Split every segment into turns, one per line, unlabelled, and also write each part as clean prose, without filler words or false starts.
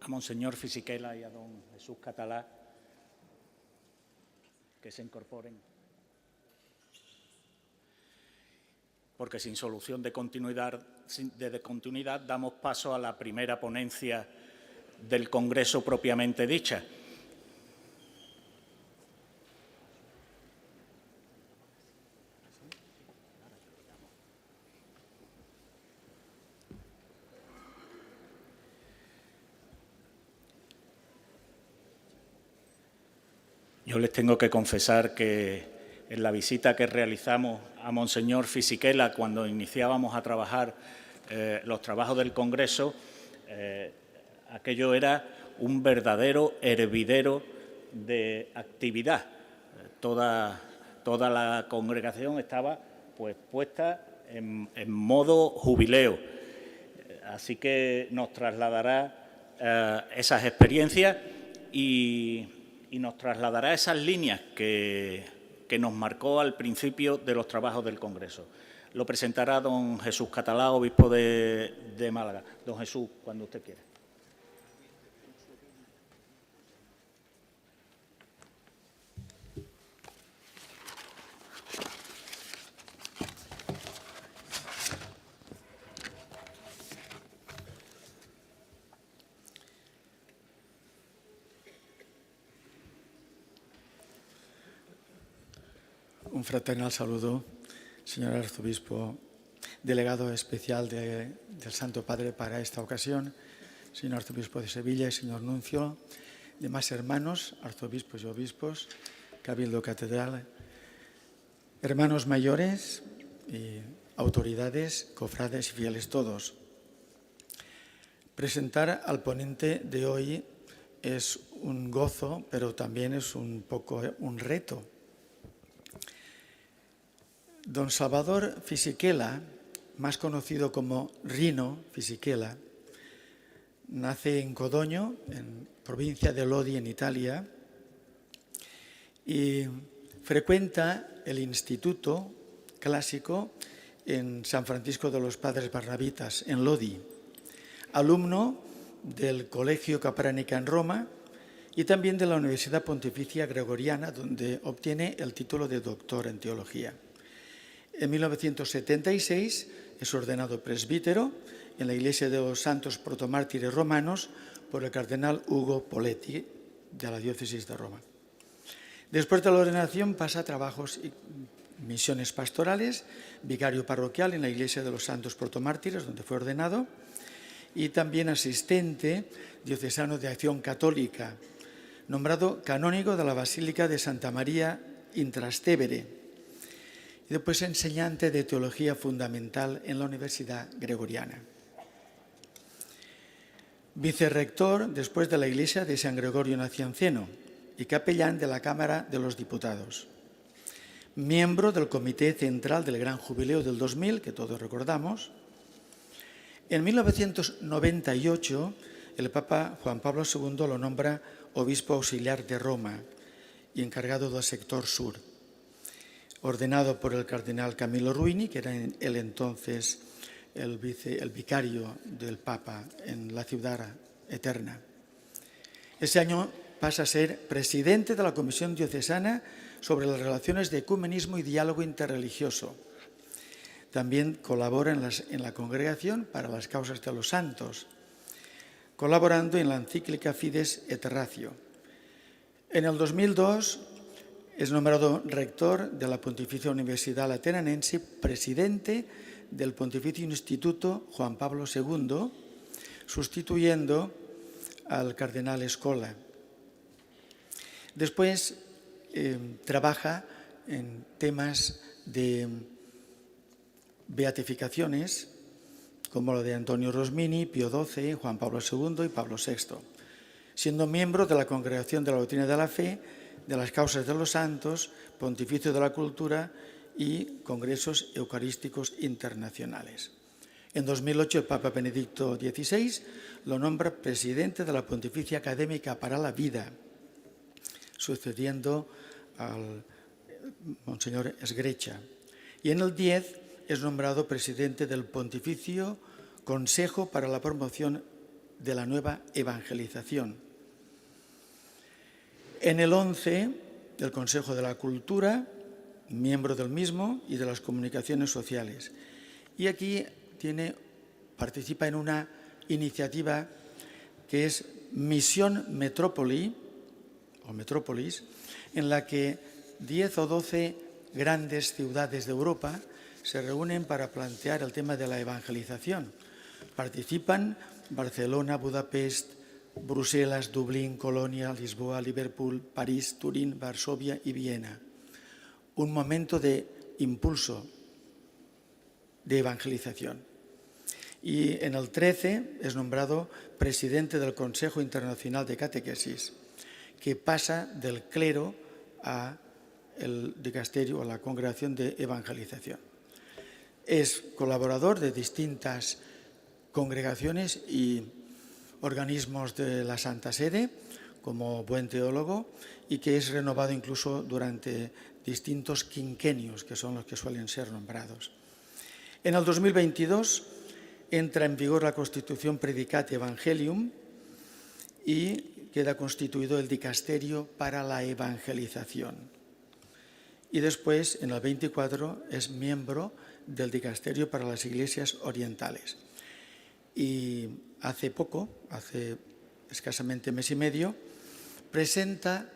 a Monseñor Fisichella y a don Jesús Catalá que se incorporen, porque sin solución de continuidad damos paso a la primera ponencia del Congreso propiamente dicha. Yo les tengo que confesar que en la visita que realizamos a Monseñor Fisichella cuando iniciábamos a trabajar los trabajos del Congreso, aquello era un verdadero hervidero de actividad. Toda la congregación estaba pues puesta en modo jubileo. Así que nos trasladará esas experiencias y nos trasladará esas líneas que nos marcó al principio de los trabajos del Congreso. Lo presentará don Jesús Catalá, obispo de Málaga. Don Jesús, cuando usted quiera.
Un fraternal saludo, señor arzobispo, delegado especial del Santo Padre para esta ocasión, señor arzobispo de Sevilla y señor nuncio, demás hermanos, arzobispos y obispos, cabildo catedral, hermanos mayores y autoridades, cofrades y fieles todos. Presentar al ponente de hoy es un gozo, pero también es un poco un reto. Don Salvador Fisichella, más conocido como Rino Fisichella, nace en Codogno, en provincia de Lodi, en Italia, y frecuenta el Instituto Clásico en San Francisco de los Padres Barnabitas, en Lodi, alumno del Colegio Capranica en Roma y también de la Universidad Pontificia Gregoriana, donde obtiene el título de doctor en teología. En 1976 es ordenado presbítero en la Iglesia de los Santos Protomártires Romanos por el cardenal Ugo Poletti de la diócesis de Roma. Después de la ordenación pasa a trabajos y misiones pastorales, vicario parroquial en la Iglesia de los Santos Protomártires, donde fue ordenado, y también asistente diocesano de Acción Católica, nombrado canónigo de la Basílica de Santa María in Trastevere, y después enseñante de Teología Fundamental en la Universidad Gregoriana. Vicerrector después de la Iglesia de San Gregorio Nacianceno y capellán de la Cámara de los Diputados. Miembro del Comité Central del Gran Jubileo del 2000, que todos recordamos. En 1998, el Papa Juan Pablo II lo nombra obispo auxiliar de Roma y encargado del sector sur, ordenado por el cardenal Camillo Ruini, que era el entonces el vicario del Papa en la Ciudad Eterna. Ese año pasa a ser presidente de la Comisión Diocesana sobre las relaciones de ecumenismo y diálogo interreligioso. También colabora en la Congregación para las Causas de los Santos, colaborando en la encíclica Fides et Ratio. En el 2002 es nombrado rector de la Pontificia Universidad Lateranense, presidente del Pontificio Instituto Juan Pablo II, sustituyendo al cardenal Scola. Después trabaja en temas de beatificaciones, como lo de Antonio Rosmini, Pío XII, Juan Pablo II y Pablo VI, siendo miembro de la Congregación de la Doctrina de la Fe, de las Causas de los Santos, Pontificio de la Cultura y Congresos Eucarísticos Internacionales. En 2008, el Papa Benedicto XVI lo nombra presidente de la Pontificia Académica para la Vida, sucediendo al Monseñor Sgreccia. Y en el 10 es nombrado presidente del Pontificio Consejo para la Promoción de la nueva evangelización. En el 11, del Consejo de la Cultura, miembro del mismo y de las comunicaciones sociales. Y aquí participa en una iniciativa que es Misión Metrópolis, en la que 10 o 12 grandes ciudades de Europa se reúnen para plantear el tema de la evangelización. Participan Barcelona, Budapest, Bruselas, Dublín, Colonia, Lisboa, Liverpool, París, Turín, Varsovia y Viena. Un momento de impulso de evangelización. Y en el 13 es nombrado presidente del Consejo Internacional de Catequesis, que pasa del clero al dicasterio, a la congregación de evangelización. Es colaborador de distintas congregaciones y organismos de la Santa Sede, como buen teólogo, y que es renovado incluso durante distintos quinquenios, que son los que suelen ser nombrados. En el 2022 entra en vigor la Constitución Predicate Evangelium y queda constituido el Dicasterio para la Evangelización. Y después, en el 24, es miembro del Dicasterio para las Iglesias Orientales. Y hace escasamente mes y medio, presenta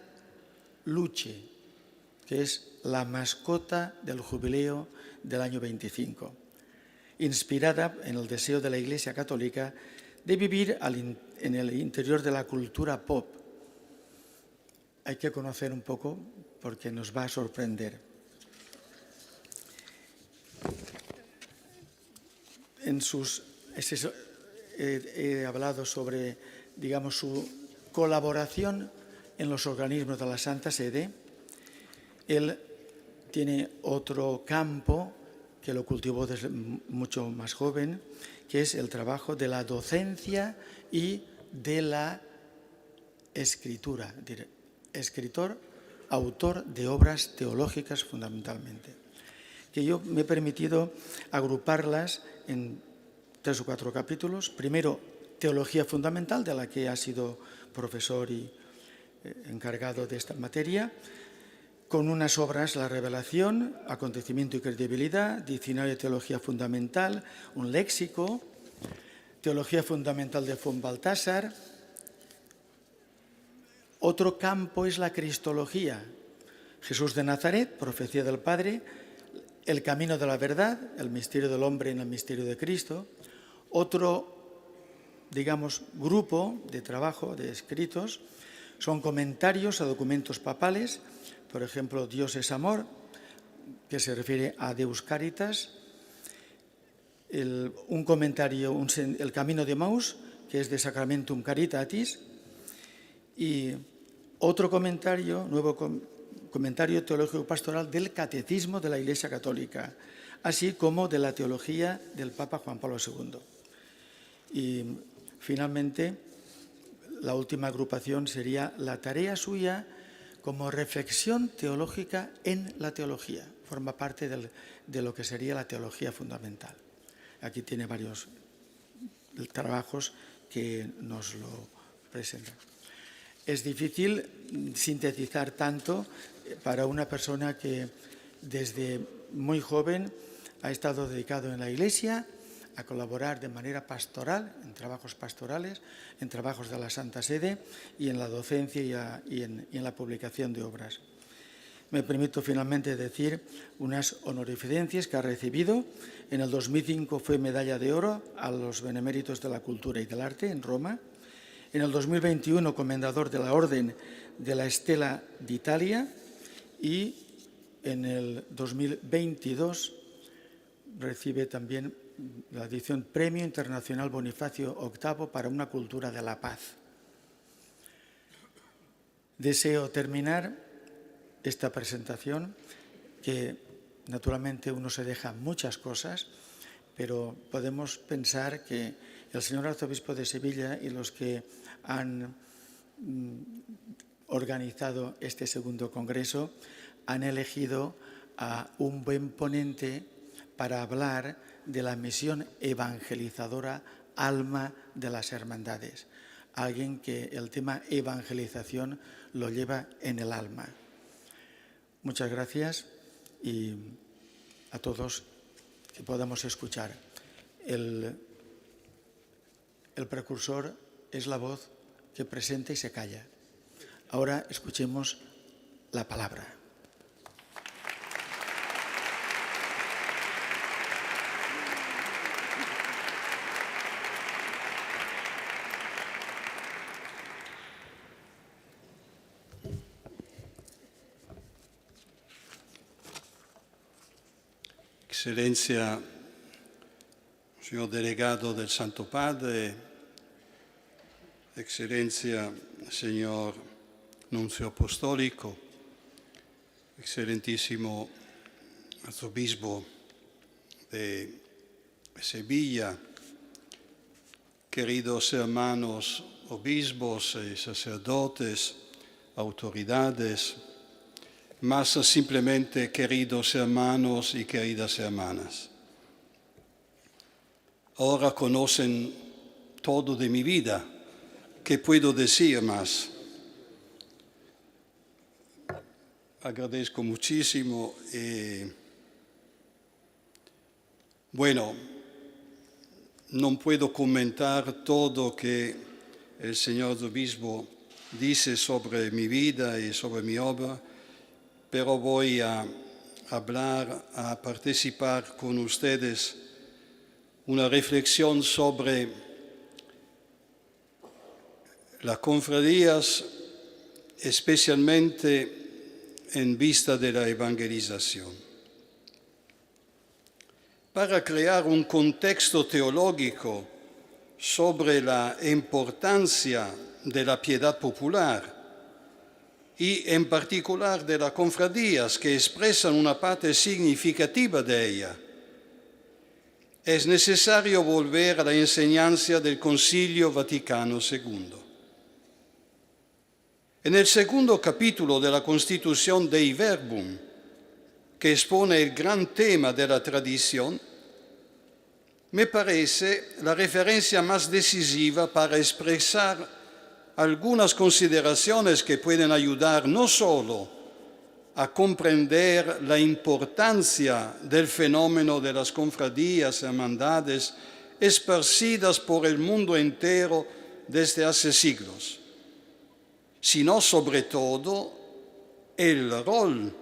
Luce, que es la mascota del jubileo del año 25, inspirada en el deseo de la Iglesia Católica de vivir en el interior de la cultura pop. Hay que conocer un poco porque nos va a sorprender. He hablado sobre, digamos, su colaboración en los organismos de la Santa Sede. Él tiene otro campo que lo cultivó desde mucho más joven, que es el trabajo de la docencia y de la escritura. Escritor, autor de obras teológicas fundamentalmente, que yo me he permitido agruparlas en 3 o 4 capítulos. Primero, teología fundamental, de la que ha sido profesor y encargado de esta materia, con unas obras: La Revelación, Acontecimiento y Credibilidad, Diccionario de Teología Fundamental, un léxico, Teología Fundamental de von Balthasar. Otro campo es la Cristología: Jesús de Nazaret, Profecía del Padre, El Camino de la Verdad, el misterio del hombre en el misterio de Cristo. Otro, digamos, grupo de trabajo, de escritos, son comentarios a documentos papales. Por ejemplo, Dios es amor, que se refiere a Deus Caritas. Un comentario, El Camino de Maús, que es de Sacramentum Caritatis. Y otro comentario, nuevo comentario teológico pastoral del Catecismo de la Iglesia Católica, así como de la teología del Papa Juan Pablo II. Y finalmente, la última agrupación sería la tarea suya como reflexión teológica en la teología. Forma parte de lo que sería la teología fundamental. Aquí tiene varios trabajos que nos lo presentan. Es difícil sintetizar tanto para una persona que desde muy joven ha estado dedicado en la Iglesia a colaborar de manera pastoral, en trabajos pastorales, en trabajos de la Santa Sede y en la docencia y en la publicación de obras. Me permito finalmente decir unas honorificencias que ha recibido. En el 2005 fue medalla de oro a los beneméritos de la cultura y del arte en Roma. En el 2021, comendador de la Orden de la Stella d'Italia, y en el 2022 recibe también la edición Premio Internacional Bonifacio VIII para una cultura de la paz. Deseo terminar esta presentación, que naturalmente uno se deja muchas cosas, pero podemos pensar que el señor arzobispo de Sevilla y los que han organizado este segundo congreso han elegido a un buen ponente para hablar de la misión evangelizadora alma de las hermandades, alguien que el tema evangelización lo lleva en el alma. Muchas gracias y a todos que podamos escuchar. El precursor es la voz que presenta y se calla. Ahora escuchemos la palabra.
Excelencia, señor delegado del Santo Padre, Excelencia, señor nuncio apostólico, excelentísimo arzobispo de Sevilla, queridos hermanos obispos y sacerdotes, autoridades, más simplemente queridos hermanos y queridas hermanas. Ahora conocen todo de mi vida. ¿Qué puedo decir más? Agradezco muchísimo. Bueno, no puedo comentar todo que el señor obispo dice sobre mi vida y sobre mi obra, pero voy a hablar, a participar con ustedes una reflexión sobre las cofradías, especialmente en vista de la evangelización. Para crear un contexto teológico sobre la importancia de la piedad popular y en particular de las cofradías que expresan una parte significativa de ella, es necesario volver a la enseñanza del Concilio Vaticano II. En el segundo capítulo de la Constitución Dei Verbum, que expone el gran tema de la tradición, me parece la referencia más decisiva para expresar algunas consideraciones que pueden ayudar no solo a comprender la importancia del fenómeno de las cofradías, hermandades, esparcidas por el mundo entero desde hace siglos, sino sobre todo el rol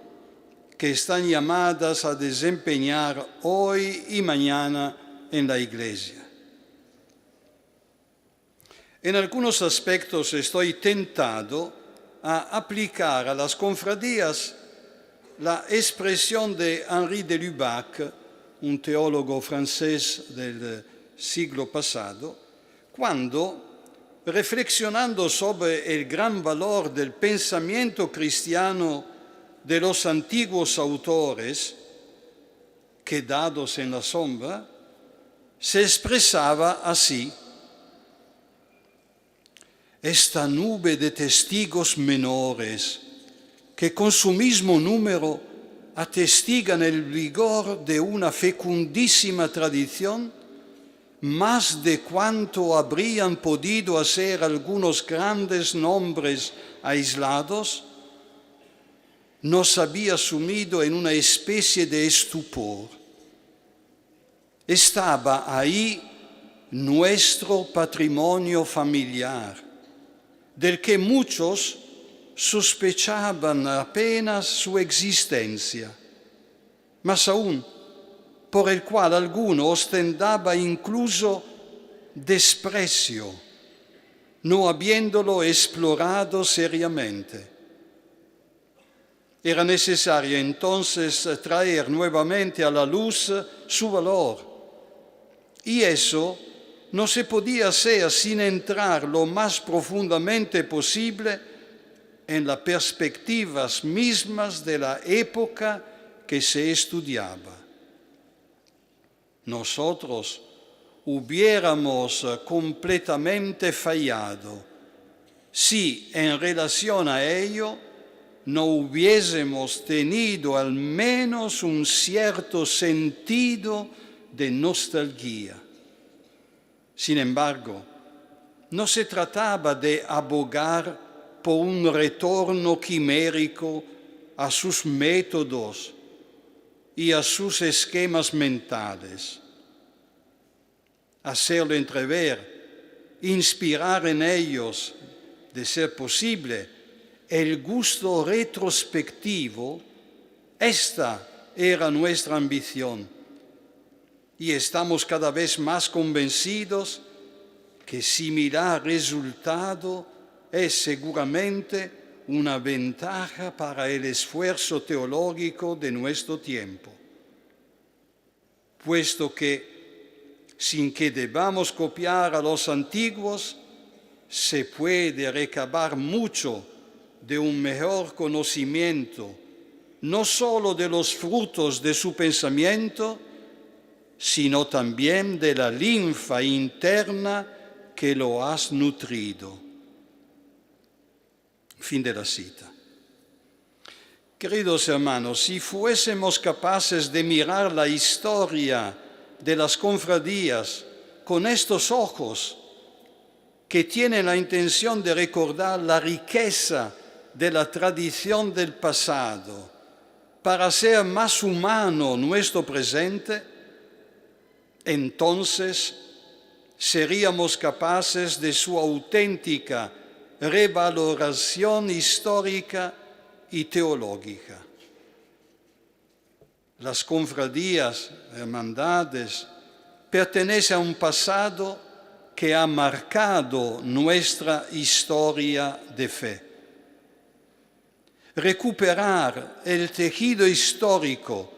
que están llamadas a desempeñar hoy y mañana en la Iglesia. En algunos aspectos estoy tentado a aplicar a las cofradías la expresión de Henri de Lubac, un teólogo francés del siglo pasado, cuando, reflexionando sobre el gran valor del pensamiento cristiano de los antiguos autores, quedados en la sombra, se expresaba así: esta nube de testigos menores que con su mismo número atestigan el vigor de una fecundísima tradición, más de cuanto habrían podido hacer algunos grandes nombres aislados, nos había sumido en una especie de estupor. Estaba ahí nuestro patrimonio familiar, del que muchos sospechaban apenas su existencia, mas aún por el cual alguno ostentaba incluso desprecio, no habiéndolo explorado seriamente. Era necesario entonces traer nuevamente a la luz su valor, y eso no se podía hacer sin entrar lo más profundamente posible en las perspectivas mismas de la época que se estudiaba. Nosotros hubiéramos completamente fallado si en relación a ello no hubiésemos tenido al menos un cierto sentido de nostalgia. Sin embargo, no se trataba de abogar por un retorno quimérico a sus métodos y a sus esquemas mentales. Hacerlo entrever, inspirar en ellos, de ser posible, el gusto retrospectivo, esta era nuestra ambición. Y estamos cada vez más convencidos que similar resultado es seguramente una ventaja para el esfuerzo teológico de nuestro tiempo, puesto que, sin que debamos copiar a los antiguos, se puede recabar mucho de un mejor conocimiento, no solo de los frutos de su pensamiento, sino también de la linfa interna que lo has nutrido. Fin de la cita. Queridos hermanos, si fuésemos capaces de mirar la historia de las cofradías con estos ojos, que tienen la intención de recordar la riqueza de la tradición del pasado, para hacer más humano nuestro presente, entonces seríamos capaces de su auténtica revaloración histórica y teológica. Las cofradías, hermandades, pertenecen a un pasado que ha marcado nuestra historia de fe. Recuperar el tejido histórico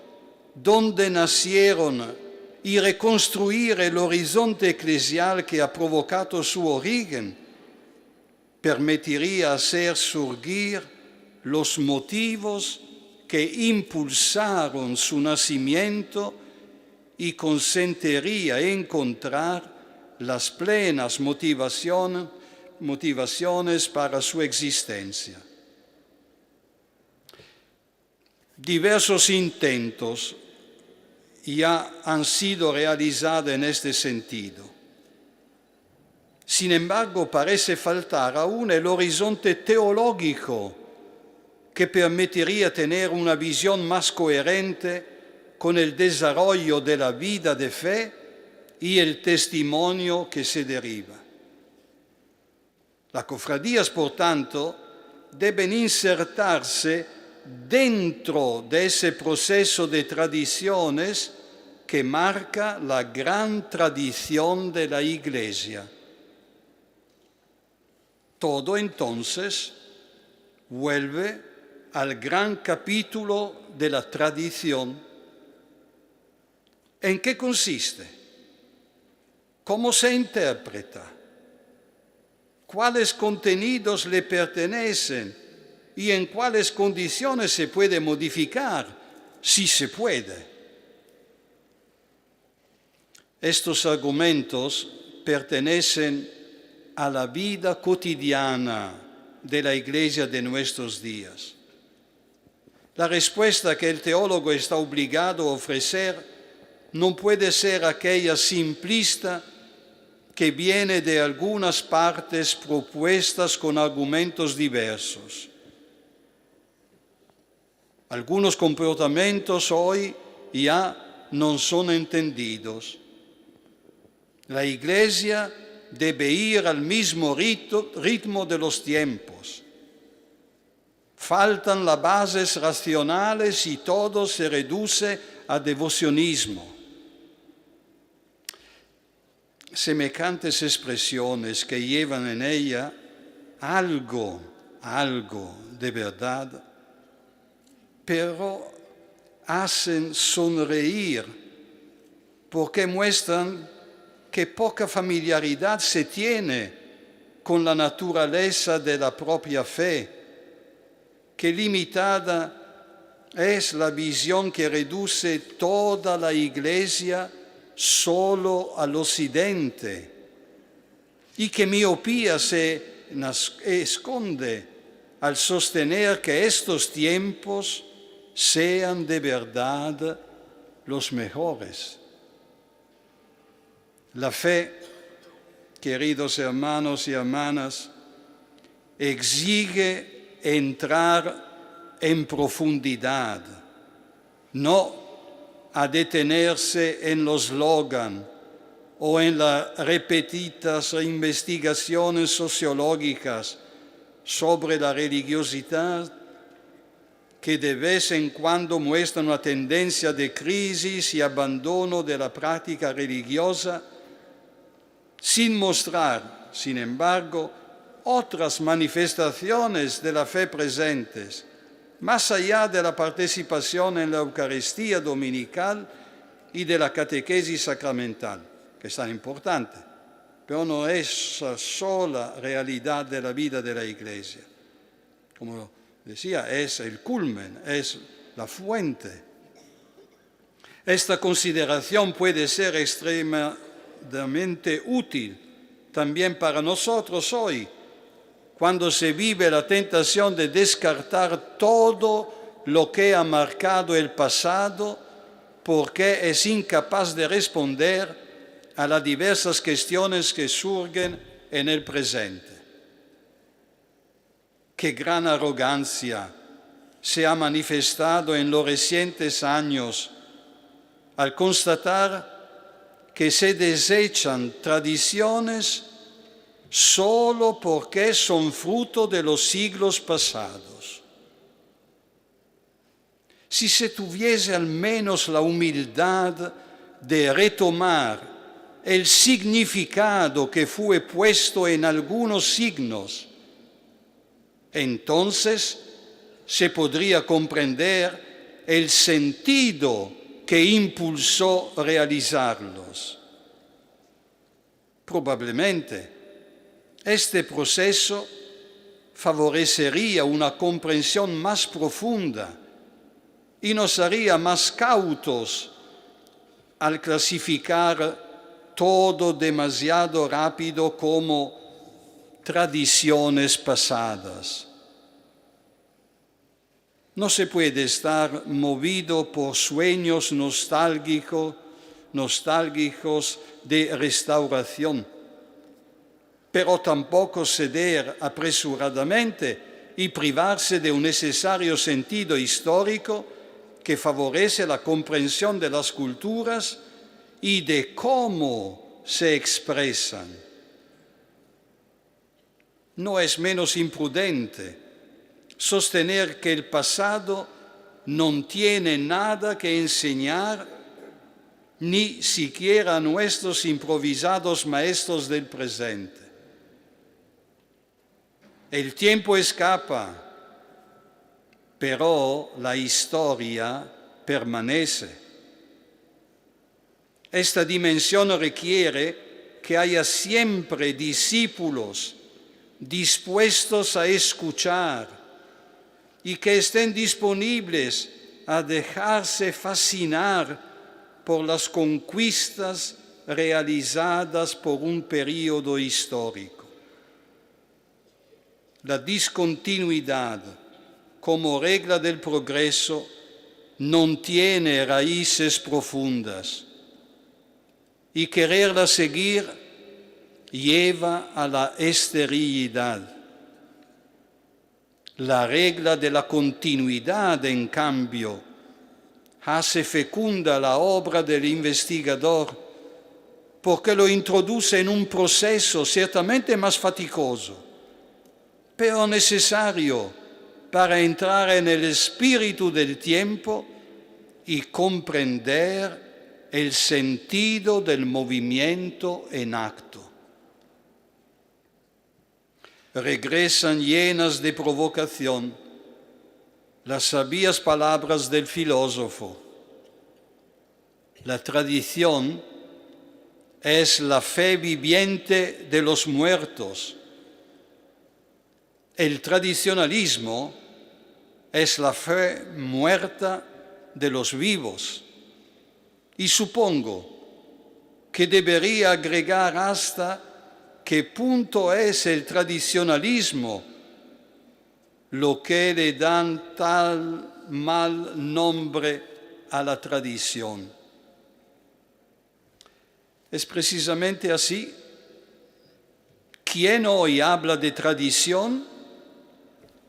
donde nacieron y reconstruir el horizonte eclesial que ha provocado su origen permitiría hacer surgir los motivos que impulsaron su nacimiento y consentiría encontrar las plenas motivaciones para su existencia. Diversos intentos ya han sido realizados en este sentido. Sin embargo, parece faltar aún el horizonte teológico que permitiría tener una visión más coherente con el desarrollo de la vida de fe y el testimonio que se deriva. Las cofradías, por tanto, deben insertarse dentro de ese proceso de tradiciones que marca la gran tradición de la Iglesia. Todo entonces vuelve al gran capítulo de la tradición. ¿En qué consiste? ¿Cómo se interpreta? ¿Cuáles contenidos le pertenecen? ¿Y en cuáles condiciones se puede modificar? Si se puede. Estos argumentos pertenecen a la vida cotidiana de la Iglesia de nuestros días. La respuesta que el teólogo está obligado a ofrecer no puede ser aquella simplista que viene de algunas partes propuestas con argumentos diversos. Algunos comportamientos hoy ya no son entendidos. La Iglesia debe ir al mismo ritmo de los tiempos. Faltan las bases racionales y todo se reduce a devocionismo. Semejantes expresiones que llevan en ella algo de verdad, pero hacen sonreír porque muestran que poca familiaridad se tiene con la naturaleza de la propia fe, que limitada es la visión que reduce toda la Iglesia solo al occidente y que miopía se esconde al sostener que estos tiempos sean de verdad los mejores. La fe queridos hermanos y hermanas, exige entrar en profundidad, no a detenerse en los slogans o en las repetidas investigaciones sociológicas sobre la religiosidad que de vez en cuando muestran una tendencia de crisis y abandono de la práctica religiosa, sin mostrar, sin embargo, otras manifestaciones de la fe presentes, más allá de la participación en la Eucaristía dominical y de la catequesis sacramental, que es tan importante, pero no es la sola realidad de la vida de la Iglesia. Como decía, es el culmen, es la fuente. Esta consideración puede ser extremadamente útil también para nosotros hoy, cuando se vive la tentación de descartar todo lo que ha marcado el pasado porque es incapaz de responder a las diversas cuestiones que surgen en el presente. Qué gran arrogancia se ha manifestado en los recientes años al constatar que se desechan tradiciones solo porque son fruto de los siglos pasados. Si se tuviese al menos la humildad de retomar el significado que fue puesto en algunos signos, entonces se podría comprender el sentido que impulsó realizarlos. Probablemente este proceso favorecería una comprensión más profunda y nos haría más cautos al clasificar todo demasiado rápido como tradiciones pasadas. No se puede estar movido por sueños nostálgicos de restauración, pero tampoco ceder apresuradamente y privarse de un necesario sentido histórico que favorece la comprensión de las culturas y de cómo se expresan. No es menos imprudente sostener que el pasado no tiene nada que enseñar, ni siquiera a nuestros improvisados maestros del presente. El tiempo escapa, pero la historia permanece. Esta dimensión requiere que haya siempre discípulos dispuestos a escuchar y que estén disponibles a dejarse fascinar por las conquistas realizadas por un periodo histórico. La discontinuidad como regla del progreso no tiene raíces profundas y quererla seguir lleva a la esterilidad. La regla de la continuidad, en cambio, hace fecunda la obra del investigador porque lo introduce en un proceso ciertamente más faticoso, pero necesario para entrar en el espíritu del tiempo y comprender el sentido del movimiento en acto. Regresan llenas de provocación las sabias palabras del filósofo. La tradición es la fe viviente de los muertos. El tradicionalismo es la fe muerta de los vivos. Y supongo que debería agregar hasta qué punto es el tradicionalismo lo que le dan tal mal nombre a la tradición. Es precisamente así quien hoy habla de tradición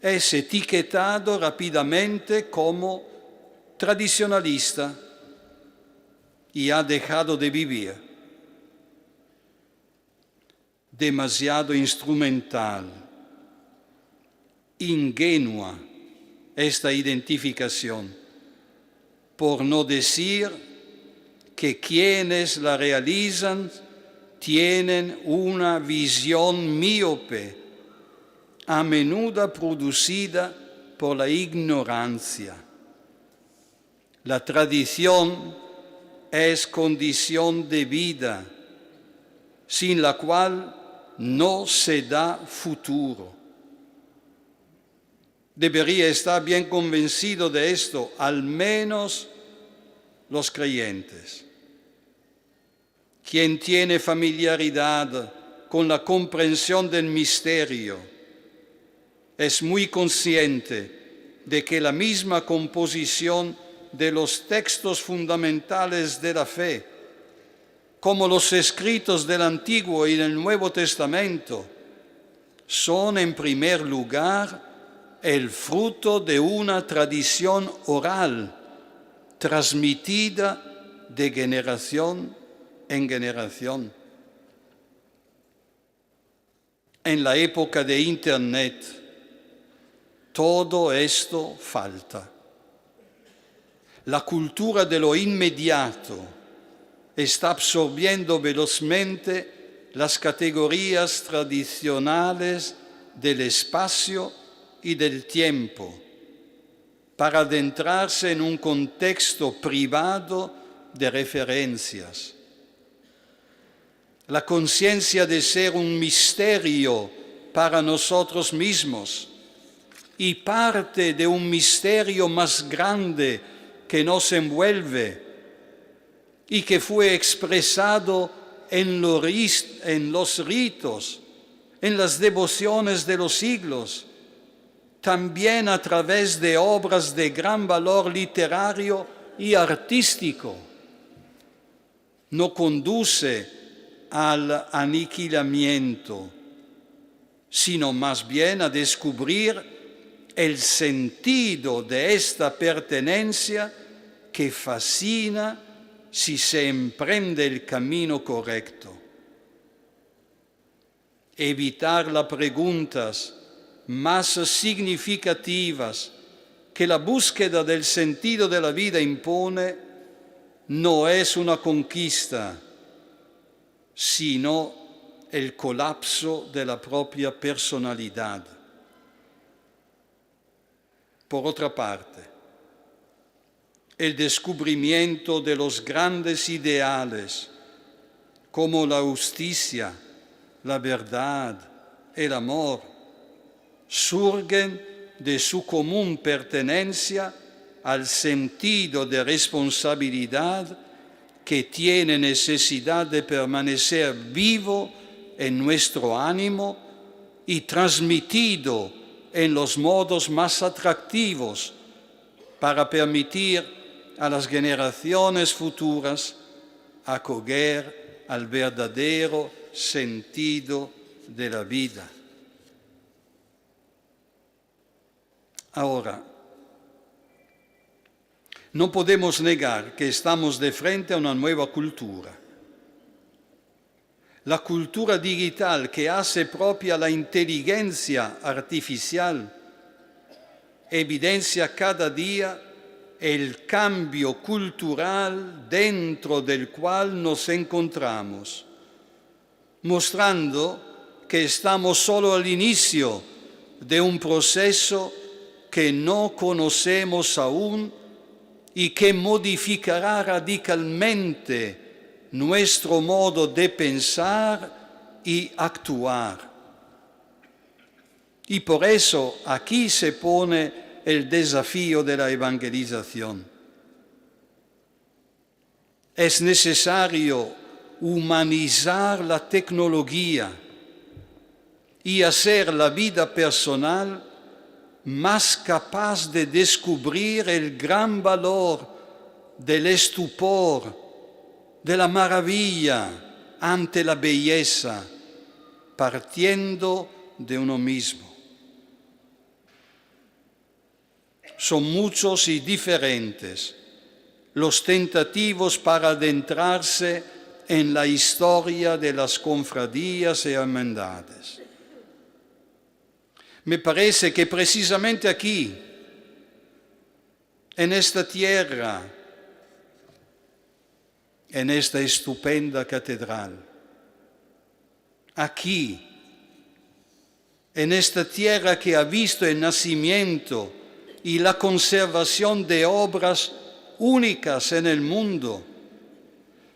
es etiquetado rápidamente como tradicionalista y ha dejado de vivir. Demasiado instrumental, ingenua esta identificación, por no decir que quienes la realizan tienen una visión míope, a menudo producida por la ignorancia. La tradición es condición de vida, sin la cual no se da futuro. Debería estar bien convencido de esto, al menos los creyentes. Quien tiene familiaridad con la comprensión del misterio es muy consciente de que la misma composición de los textos fundamentales de la fe, como los escritos del Antiguo y del Nuevo Testamento, son en primer lugar el fruto de una tradición oral transmitida de generación en generación. En la época de Internet, todo esto falta. La cultura de lo inmediato está absorbiendo velozmente las categorías tradicionales del espacio y del tiempo para adentrarse en un contexto privado de referencias. La conciencia de ser un misterio para nosotros mismos y parte de un misterio más grande que nos envuelve y que fue expresado en los ritos, en las devociones de los siglos, también a través de obras de gran valor literario y artístico, no conduce al aniquilamiento, sino más bien a descubrir el sentido de esta pertenencia que fascina si se emprende el camino correcto. Evitar las preguntas más significativas que la búsqueda del sentido de la vida impone no es una conquista, sino el colapso de la propia personalidad. Por otra parte, el descubrimiento de los grandes ideales como la justicia, la verdad, el amor, surgen de su común pertenencia al sentido de responsabilidad que tiene necesidad de permanecer vivo en nuestro ánimo y transmitido en los modos más atractivos para permitir a las generaciones futuras acoger al verdadero sentido de la vida. Ahora, no podemos negar que estamos de frente a una nueva cultura. La cultura digital que hace propia la inteligencia artificial evidencia cada día el cambio cultural dentro del cual nos encontramos, mostrando que estamos solo al inicio de un proceso que no conocemos aún y que modificará radicalmente nuestro modo de pensar y actuar. Y por eso aquí se pone el desafío de la evangelización. Es necesario humanizar la tecnología y hacer la vida personal más capaz de descubrir el gran valor del estupor, de la maravilla ante la belleza, partiendo de uno mismo. Son muchos y diferentes los tentativos para adentrarse en la historia de las cofradías y hermandades. Me parece que precisamente aquí, en esta tierra, en esta estupenda catedral, aquí, en esta tierra que ha visto el nacimiento y la conservación de obras únicas en el mundo,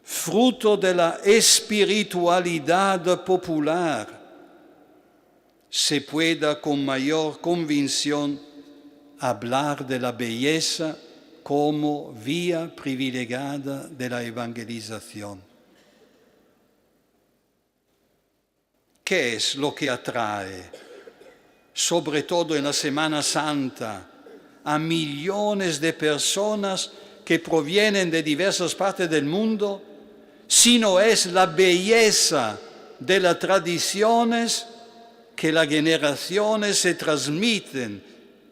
fruto de la espiritualidad popular, se pueda con mayor convicción hablar de la belleza como vía privilegiada de la evangelización. ¿Qué es lo que atrae, sobre todo en la Semana Santa, a millones de personas que provienen de diversas partes del mundo, si no es la belleza de las tradiciones que las generaciones se transmiten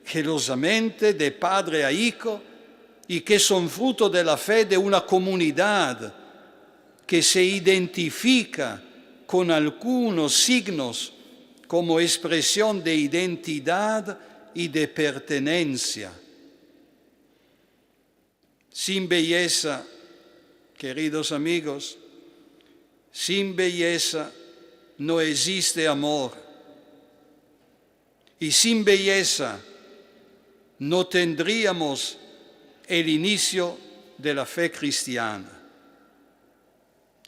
gelosamente de padre a hijo y que son fruto de la fe de una comunidad que se identifica con algunos signos como expresión de identidad y de pertenencia. Sin belleza, queridos amigos, sin belleza no existe amor. Y sin belleza no tendríamos el inicio de la fe cristiana.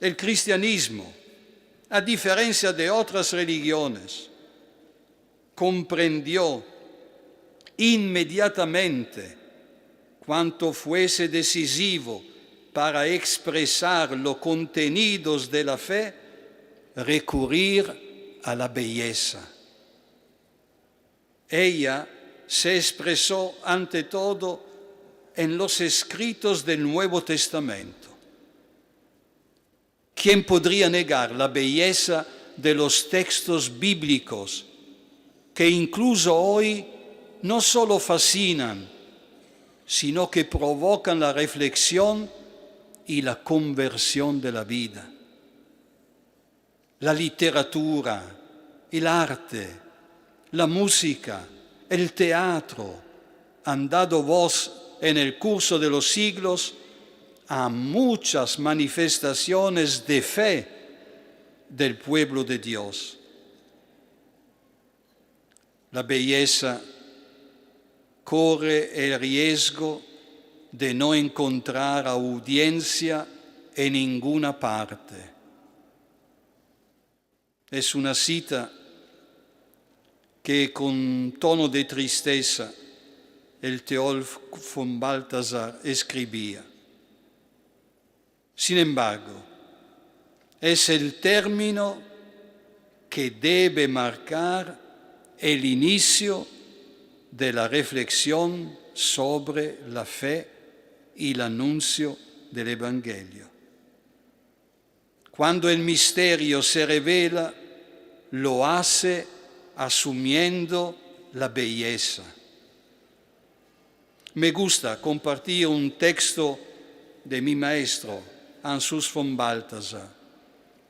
El cristianismo, a diferencia de otras religiones, comprendió inmediatamente cuanto fuese decisivo para expresar los contenidos de la fe, recurrir a la belleza. Ella se expresó ante todo en los escritos del Nuevo Testamento. ¿Quién podría negar la belleza de los textos bíblicos que incluso hoy no solo fascinan, sino que provocan la reflexión y la conversión de la vida? La literatura, el arte, la música, el teatro han dado voz en el curso de los siglos a muchas manifestaciones de fe del pueblo de Dios. La belleza corre el riesgo de no encontrar audiencia en ninguna parte. Es una cita que con tono de tristeza el teólogo von Balthasar escribía. Sin embargo, es el término que debe marcar el inicio de la reflexión sobre la fe y el anuncio del Evangelio. Cuando el misterio se revela, lo hace asumiendo la belleza. Me gusta compartir un texto de mi maestro, Ansús von Balthasar,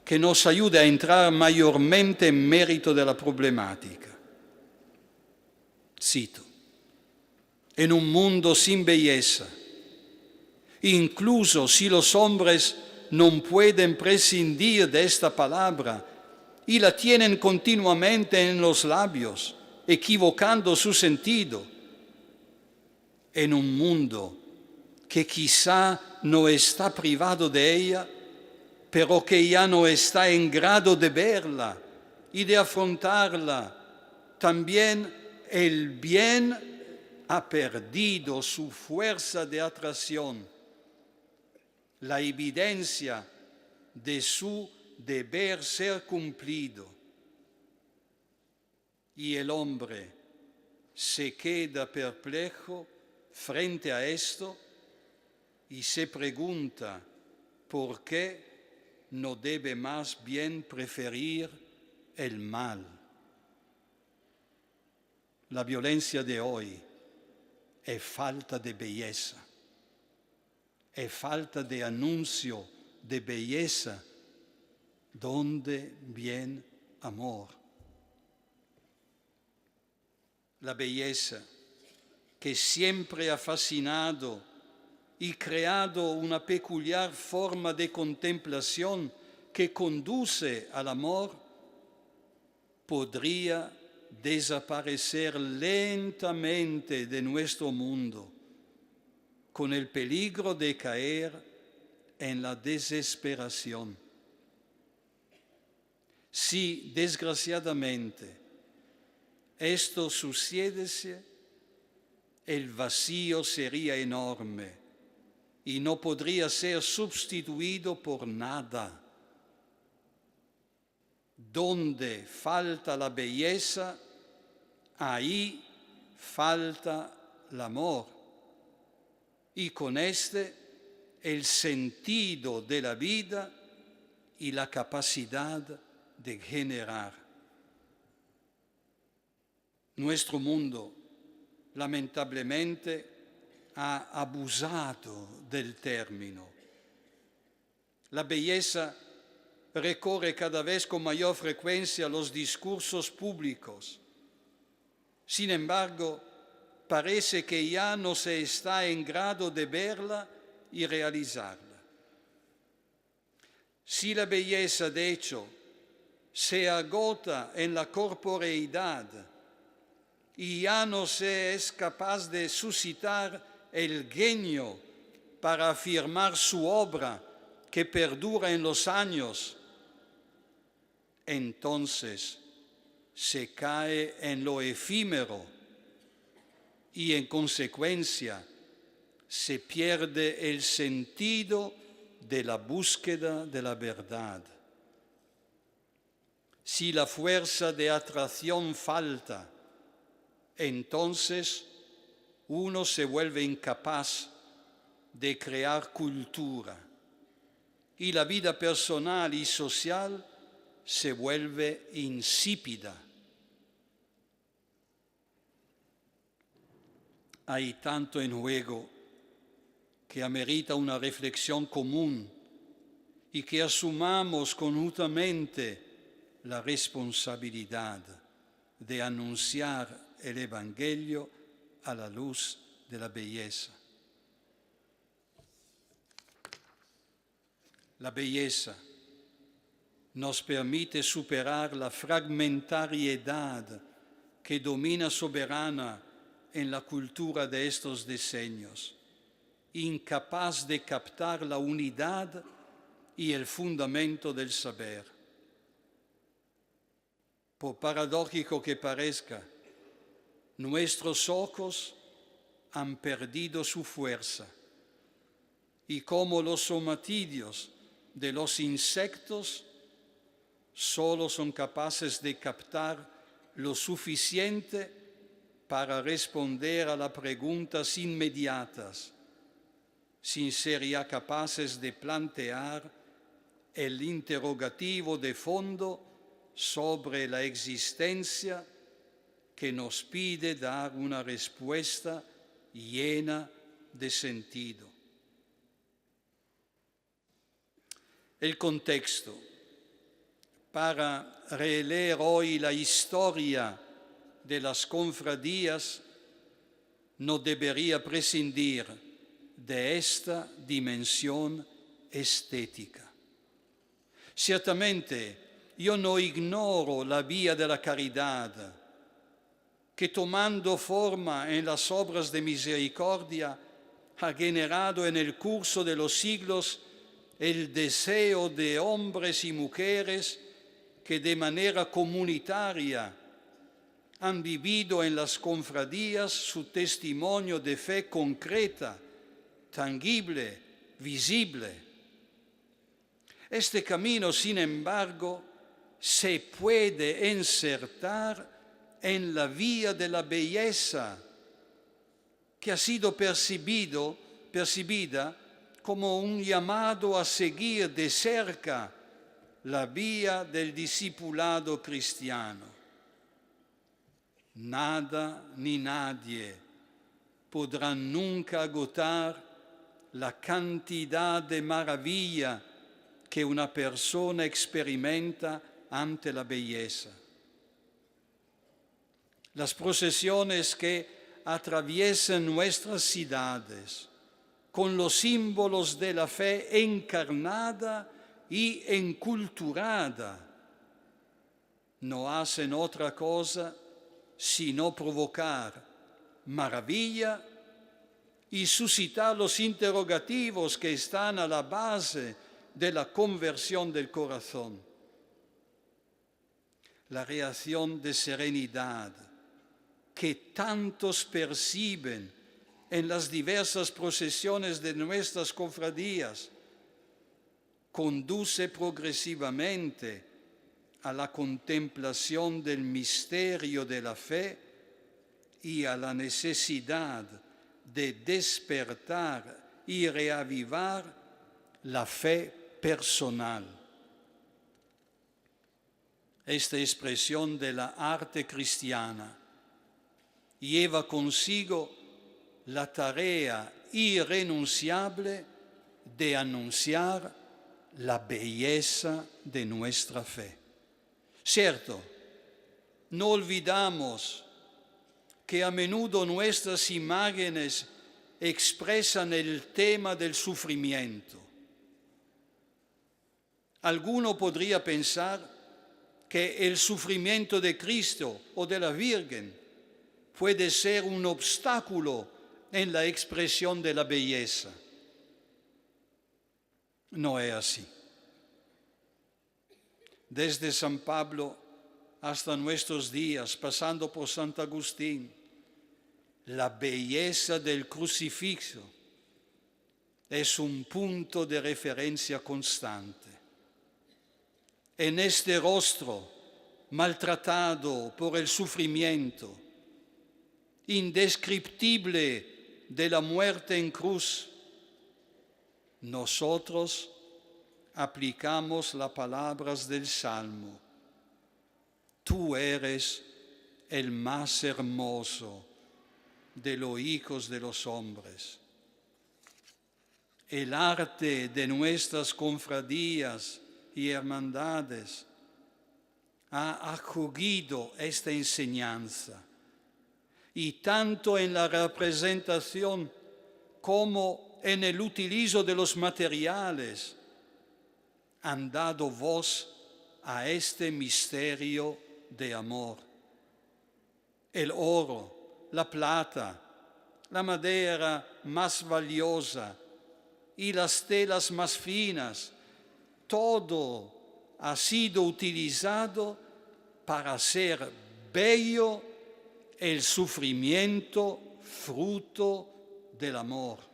que nos ayuda a entrar mayormente en mérito de la problemática. Cito: en un mundo sin belleza, incluso si los hombres no pueden prescindir de esta palabra y la tienen continuamente en los labios, equivocando su sentido, en un mundo que quizá no está privado de ella, pero que ya no está en grado de verla y de afrontarla, también el bien ha perdido su fuerza de atracción, la evidencia de su deber ser cumplido. Y el hombre se queda perplejo frente a esto y se pregunta por qué no debe más bien preferir el mal. La violencia de hoy es falta de belleza, es falta de anuncio de belleza donde viene amor. La belleza que siempre ha fascinado y creado una peculiar forma de contemplación que conduce al amor, podría desaparecer lentamente de nuestro mundo, con el peligro de caer en la desesperación. Si, desgraciadamente, esto sucediese, el vacío sería enorme y no podría ser sustituido por nada. Donde falta la belleza, ahí falta el amor. Y con este, el sentido de la vida y la capacidad de generar. Nuestro mundo, lamentablemente, ha abusado del término. La belleza recorre cada vez con mayor frecuencia los discursos públicos. Sin embargo, parece que ya no se está en grado de verla y realizarla. Si la belleza, de hecho, se agota en la corporeidad y ya no se es capaz de suscitar el genio para afirmar su obra que perdura en los años, entonces se cae en lo efímero y en consecuencia se pierde el sentido de la búsqueda de la verdad. Si la fuerza de atracción falta, entonces uno se vuelve incapaz de crear cultura y la vida personal y social se vuelve insípida. Hay tanto en juego que amerita una reflexión común y que asumamos conjuntamente la responsabilidad de anunciar el Evangelio a la luz de la belleza. La belleza nos permite superar la fragmentariedad que domina soberana en la cultura de estos decenios, incapaz de captar la unidad y el fundamento del saber. Por paradójico que parezca, nuestros ojos han perdido su fuerza y como los somatidios de los insectos solo son capaces de captar lo suficiente para responder a las preguntas inmediatas, sin ser ya capaces de plantear el interrogativo de fondo sobre la existencia que nos pide dar una respuesta llena de sentido. El contexto para releer hoy la historia de las cofradías no debería prescindir de esta dimensión estética. Ciertamente, yo no ignoro la vía de la caridad, que tomando forma en las obras de misericordia ha generado en el curso de los siglos el deseo de hombres y mujeres que de manera comunitaria han vivido en las cofradías su testimonio de fe concreta, tangible, visible. Este camino, sin embargo, se puede insertar en la vía de la belleza, que ha sido percibida como un llamado a seguir de cerca la vía del discipulado cristiano. Nada ni nadie podrá nunca agotar la cantidad de maravilla que una persona experimenta ante la belleza. Las procesiones que atraviesan nuestras ciudades con los símbolos de la fe encarnada y enculturada no hacen otra cosa sino provocar maravilla y suscitar los interrogativos que están a la base de la conversión del corazón. La reacción de serenidad que tantos perciben en las diversas procesiones de nuestras cofradías conduce progresivamente a la contemplación del misterio de la fe y a la necesidad de despertar y reavivar la fe personal. Esta expresión de la arte cristiana lleva consigo la tarea irrenunciable de anunciar la belleza de nuestra fe. Cierto, no olvidamos que a menudo nuestras imágenes expresan el tema del sufrimiento. Alguno podría pensar que el sufrimiento de Cristo o de la Virgen puede ser un obstáculo en la expresión de la belleza. No es así. Desde San Pablo hasta nuestros días, pasando por Santo Agustín, la belleza del crucifijo es un punto de referencia constante. En este rostro maltratado por el sufrimiento, indescriptible de la muerte en cruz, nosotros aplicamos las palabras del Salmo: tú eres el más hermoso de los hijos de los hombres. El arte de nuestras cofradías y hermandades ha acogido esta enseñanza y tanto en la representación como en el utilizo de los materiales han dado voz a este misterio de amor. El oro, la plata, la madera más valiosa y las telas más finas, todo ha sido utilizado para hacer bello el sufrimiento fruto del amor.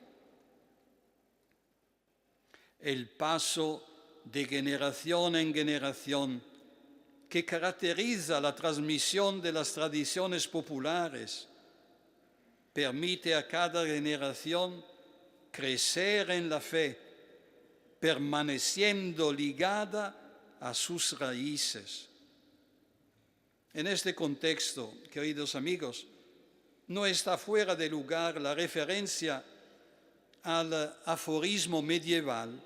El paso de generación en generación que caracteriza la transmisión de las tradiciones populares permite a cada generación crecer en la fe, permaneciendo ligada a sus raíces. En este contexto, queridos amigos, no está fuera de lugar la referencia al aforismo medieval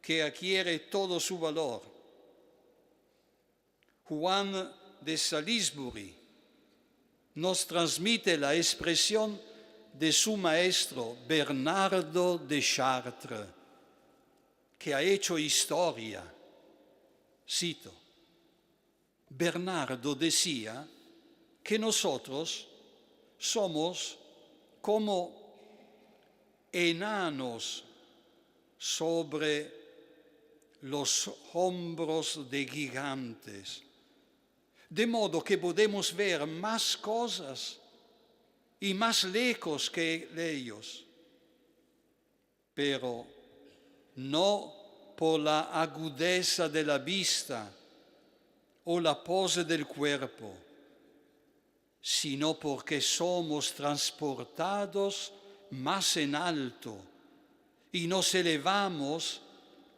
que adquiere todo su valor. Juan de Salisbury nos transmite la expresión de su maestro Bernardo de Chartres, que ha hecho historia. Cito: Bernardo decía que nosotros somos como enanos sobre los hombros de gigantes, de modo que podemos ver más cosas y más lejos que ellos, pero no por la agudeza de la vista o la pose del cuerpo, sino porque somos transportados más en alto y nos elevamos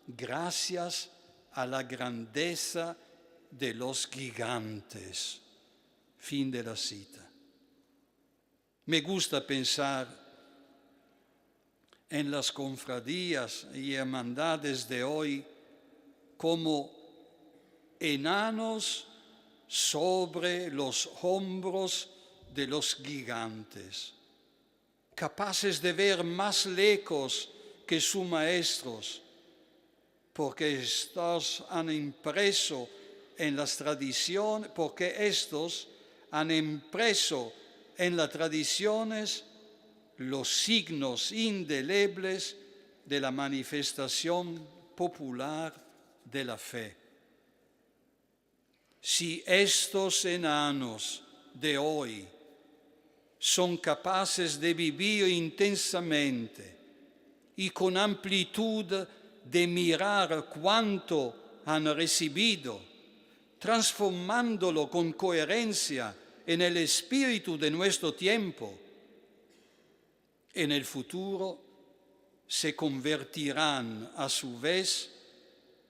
gracias a la grandeza de los gigantes. Fin de la cita. Me gusta pensar en las cofradías y hermandades de hoy como enanos sobre los hombros de los gigantes, capaces de ver más lejos que sus maestros, porque estos han impreso en las tradiciones, en las tradiciones los signos indelebles de la manifestación popular de la fe. Si estos enanos de hoy son capaces de vivir intensamente y con amplitud de mirar cuánto han recibido, transformándolo con coherencia en el espíritu de nuestro tiempo, en el futuro se convertirán a su vez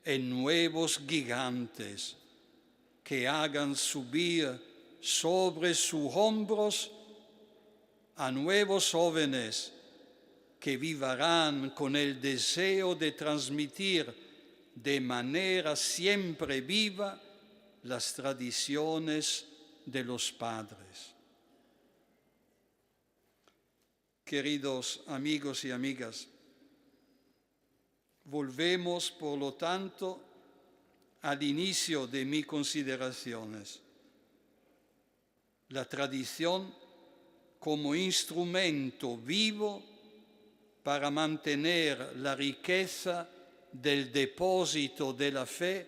en nuevos gigantes que hagan subir sobre sus hombros a nuevos jóvenes que vivirán con el deseo de transmitir de manera siempre viva las tradiciones de los padres. Queridos amigos y amigas, volvemos por lo tanto al inicio de mis consideraciones. La tradición como instrumento vivo para mantener la riqueza del depósito de la fe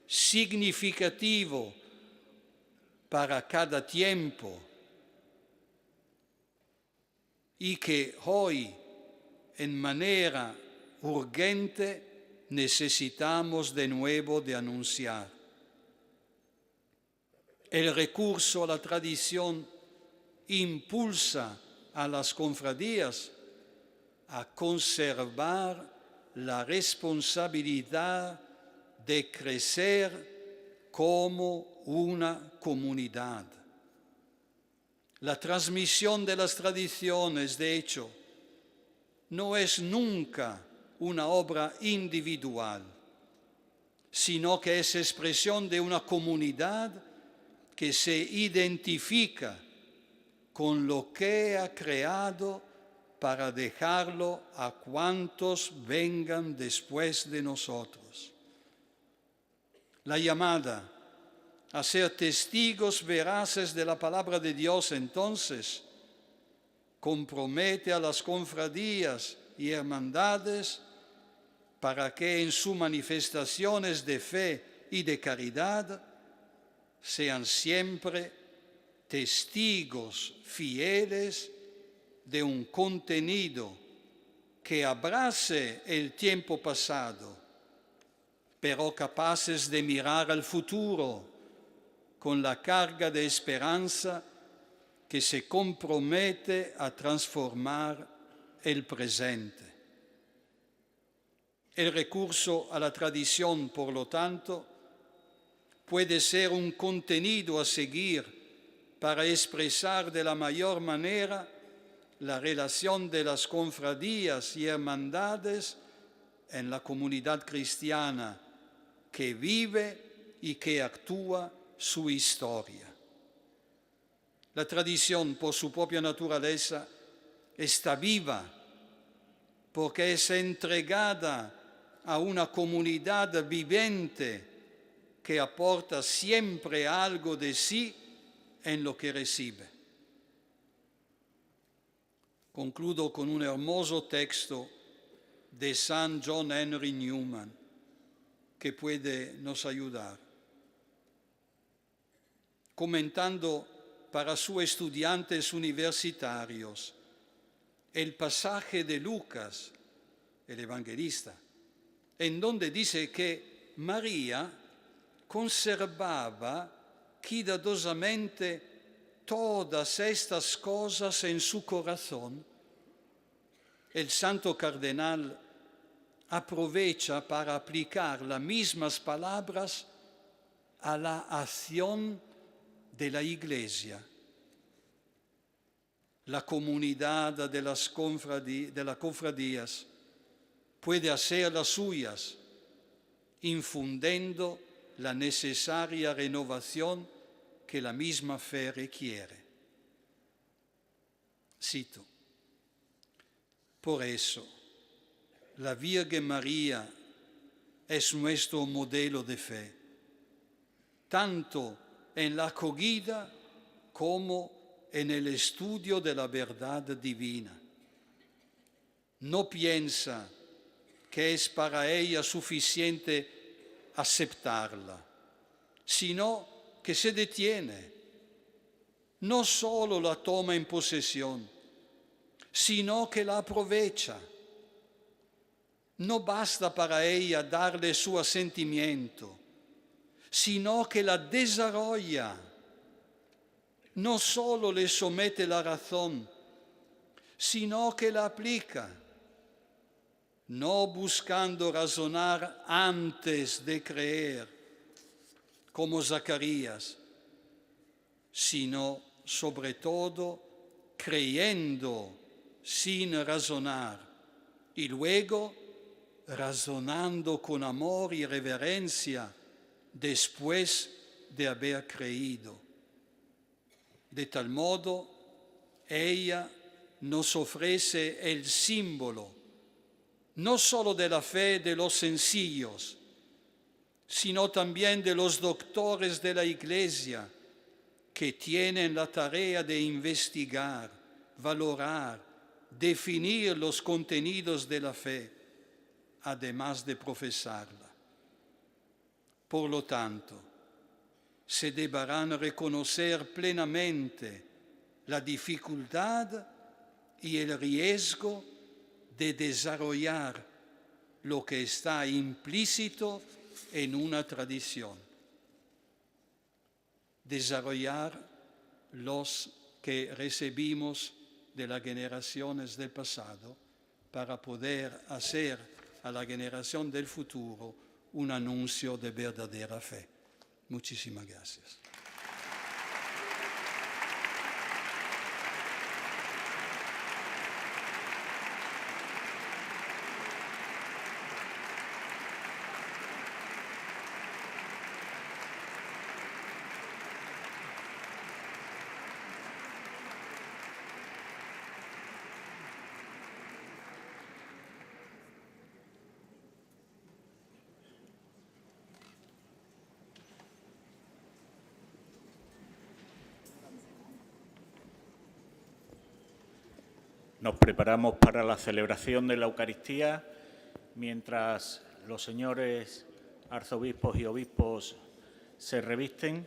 significativo para cada tiempo y que hoy en manera urgente necesitamos de nuevo de anunciar. El recurso a la tradición impulsa a las cofradías a conservar la responsabilidad de crecer como una comunidad. La transmisión de las tradiciones, de hecho, no es nunca una obra individual, sino que es expresión de una comunidad que se identifica con lo que ha creado para dejarlo a cuantos vengan después de nosotros. La llamada a ser testigos veraces de la palabra de Dios, entonces, compromete a las cofradías y hermandades para que en sus manifestaciones de fe y de caridad sean siempre testigos fieles de un contenido que abrace el tiempo pasado, pero capaces de mirar al futuro con la carga de esperanza que se compromete a transformar el presente. El recurso a la tradición, por lo tanto, puede ser un contenido a seguir para expresar de la mayor manera la relación de las cofradías y hermandades en la comunidad cristiana que vive y que actúa su historia. La tradición, por su propia naturaleza, está viva porque es entregada a una comunidad viviente que aporta siempre algo de sí en lo que recibe. Concludo con un hermoso texto de San John Henry Newman que puede nos ayudar. Comentando para sus estudiantes universitarios el pasaje de Lucas, el evangelista, en donde dice que María conservaba cuidadosamente todas estas cosas en su corazón. El santo cardenal aprovecha para aplicar las mismas palabras a la acción de la Iglesia. La comunidad de las cofradías puede hacer las suyas, infundiendo la necesaria renovación que la misma fe requiere. Cito: por eso, la Virgen María es nuestro modelo de fe, tanto en la acogida como en el estudio de la verdad divina. No piensa que es para ella suficiente aceptarla, sino que se detiene. No solo la toma en posesión, sino que la aprovecha. No basta para ella darle su asentimiento, sino que la desarrolla. No solo le somete la razón, sino que la aplica, no buscando razonar antes de creer, como Zacarías, sino sobre todo creyendo sin razonar y luego razonando con amor y reverencia después de haber creído. De tal modo, ella nos ofrece el símbolo, no solo de la fe de los sencillos, sino también de los doctores de la Iglesia, que tienen la tarea de investigar, valorar, definir los contenidos de la fe, además de profesarla. Por lo tanto, se deberán reconocer plenamente la dificultad y el riesgo de desarrollar lo que está implícito en una tradición. Desarrollar los que recibimos de las generaciones del pasado para poder hacer a la generación del futuro un anuncio de verdadera fe. Muchísimas gracias.
Nos preparamos para la celebración de la Eucaristía, mientras los señores arzobispos y obispos se revisten.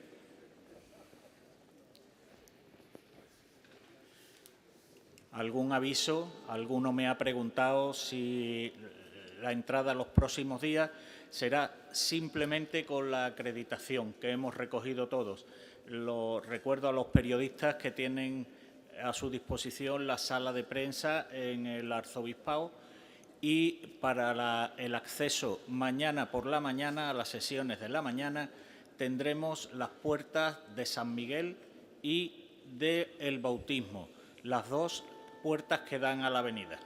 ¿Algún aviso? Alguno me ha preguntado si la entrada los próximos días será simplemente con la acreditación que hemos recogido todos. Lo recuerdo a los periodistas que tienen a su disposición la sala de prensa en el arzobispado, y para el acceso mañana por la mañana, a las sesiones de la mañana, tendremos las puertas de San Miguel y del Bautismo, las dos puertas que dan a la avenida.